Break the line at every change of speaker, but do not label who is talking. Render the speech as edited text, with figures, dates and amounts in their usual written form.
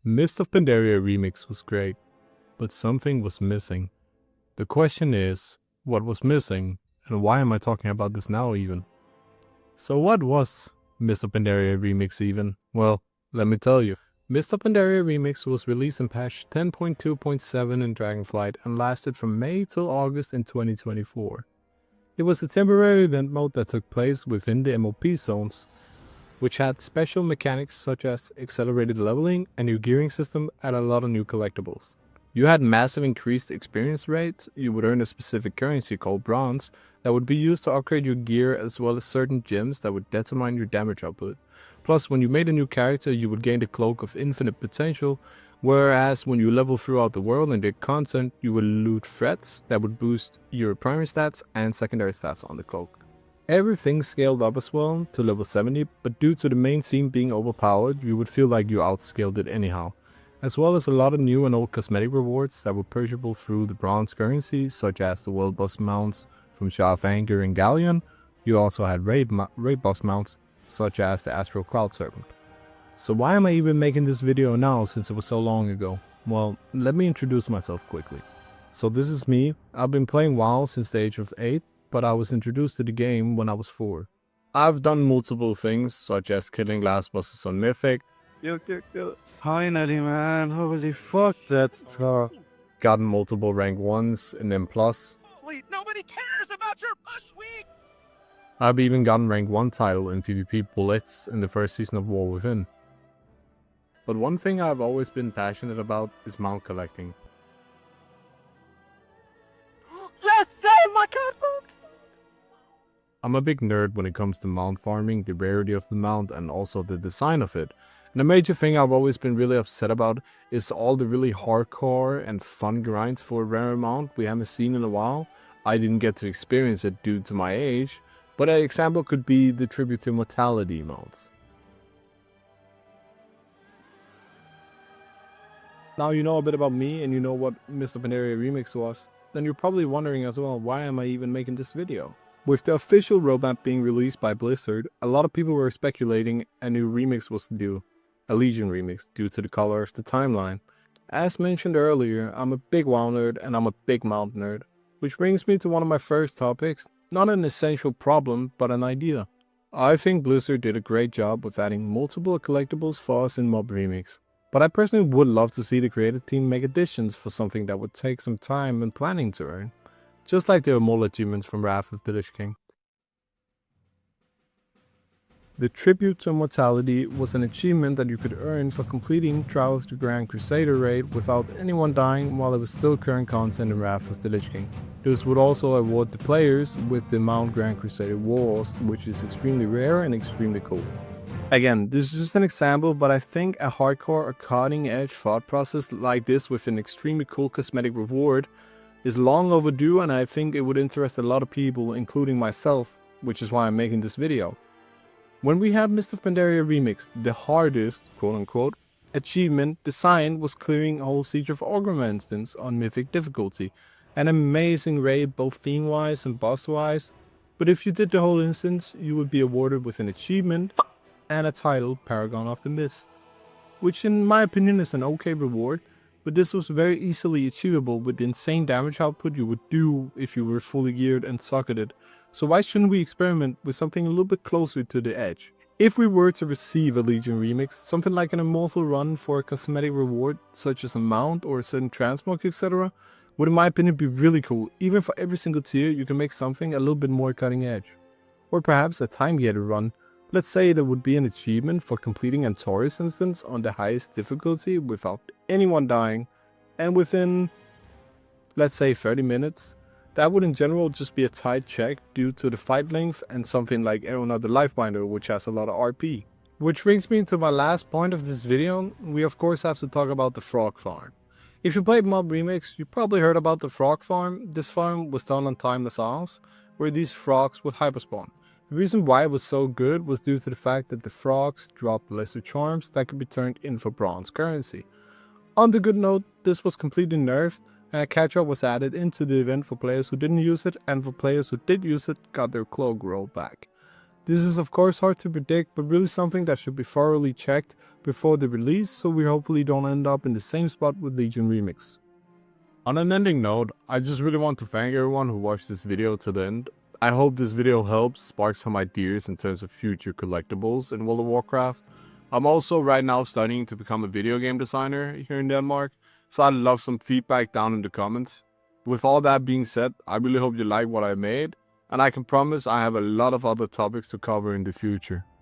Mist of Pandaria remix was great, but something was missing. The question is, what was missing, and why am I talking about this now even? So what was Mist of Pandaria remix even? Well, let me tell you. Mist of Pandaria remix was released in patch 10.2.7 in Dragonflight and lasted from May till August in 2024. It was a temporary event mode that took place within the MOP zones, which had special mechanics such as accelerated leveling, a new gearing system, and a lot of new collectibles. You had massive increased experience rates, you would earn a specific currency called bronze that would be used to upgrade your gear, as well as certain gems that would determine your damage output. Plus, when you made a new character, you would gain the Cloak of Infinite Potential, whereas when you level throughout the world and did content, you would loot threats that would boost your primary stats and secondary stats on the cloak. Everything scaled up as well to level 70, but due to the main theme being overpowered, you would feel like you outscaled it anyhow. As well as a lot of new and old cosmetic rewards that were purchasable through the bronze currency, such as the world boss mounts from Shah of Anger and Galleon. You also had raid boss mounts, such as the Astral Cloud Serpent. So why am I even making this video now since it was so long ago? Well, let me introduce myself quickly. So this is me. I've been playing WoW since the age of 8. But I was introduced to the game when I was 4. I've done multiple things, such as killing last bosses on Mythic.
Finally, man. Holy fuck, that's tough.
Gotten multiple rank 1s and then plus.
Nobody cares about your push week!
I've even gotten rank 1 title in PvP Bullets in the first season of War Within. But one thing I've always been passionate about is mount collecting.
Yes, save my code!
I'm a big nerd when it comes to mount farming, the rarity of the mount, and also the design of it. And a major thing I've always been really upset about is all the really hardcore and fun grinds for a rare mount we haven't seen in a while. I didn't get to experience it due to my age, but an example could be the Tribute to Mortality mounts. Now you know a bit about me and you know what Mist of Pandaria remix was, then you're probably wondering as well, why am I even making this video? With the official roadmap being released by Blizzard, a lot of people were speculating a new remix was due, a Legion remix, due to the color of the timeline. As mentioned earlier, I'm a big WoW nerd and I'm a big mount nerd, which brings me to one of my first topics, not an essential problem, but an idea. I think Blizzard did a great job with adding multiple collectibles for us in MOP remix, but I personally would love to see the creative team make additions for something that would take some time and planning to earn. Just like the Immortal achievements from Wrath of the Lich King. The Tribute to Immortality was an achievement that you could earn for completing Trial of the Grand Crusader raid without anyone dying while it was still current content in Wrath of the Lich King. This would also award the players with the Mount Grand Crusader Wars, which is extremely rare and extremely cool. Again, this is just an example, but I think a hardcore or cutting edge thought process like this with an extremely cool cosmetic reward is long overdue, and I think it would interest a lot of people, including myself, which is why I'm making this video. When we have Mist of Pandaria remix, the hardest, quote-unquote, achievement design was clearing a whole Siege of Orgrimmar instance on Mythic difficulty. An amazing raid both theme-wise and boss-wise, but if you did the whole instance, you would be awarded with an achievement and a title, Paragon of the Mist. Which in my opinion is an okay reward, but this was very easily achievable with the insane damage output you would do if you were fully geared and socketed. So why shouldn't we experiment with something a little bit closer to the edge? If we were to receive a Legion remix, something like an Immortal run for a cosmetic reward, such as a mount or a certain transmog, etc., would in my opinion be really cool. Even for every single tier, you can make something a little bit more cutting edge. Or perhaps a time gated run. Let's say there would be an achievement for completing a Taurus instance on the highest difficulty without anyone dying, and within, let's say 30 minutes. That would in general just be a tight check due to the fight length and something like Aeronaut the Lifebinder, which has a lot of RP. Which brings me to my last point of this video. We of course have to talk about the Frog Farm. If you played MOB Remix, you probably heard about the Frog Farm. This farm was done on Timeless Isles, where these frogs would hyperspawn. The reason why it was so good was due to the fact that the frogs dropped lesser charms that could be turned in for bronze currency. On the good note, this was completely nerfed, and a catch-up was added into the event for players who didn't use it, and for players who did use it, got their cloak rolled back. This is of course hard to predict, but really something that should be thoroughly checked before the release, so we hopefully don't end up in the same spot with Legion Remix. On an ending note, I just really want to thank everyone who watched this video to the end. I hope this video helps spark some ideas in terms of future collectibles in World of Warcraft. I'm also right now studying to become a video game designer here in Denmark, so I'd love some feedback down in the comments. With all that being said, I really hope you like what I made, and I can promise I have a lot of other topics to cover in the future.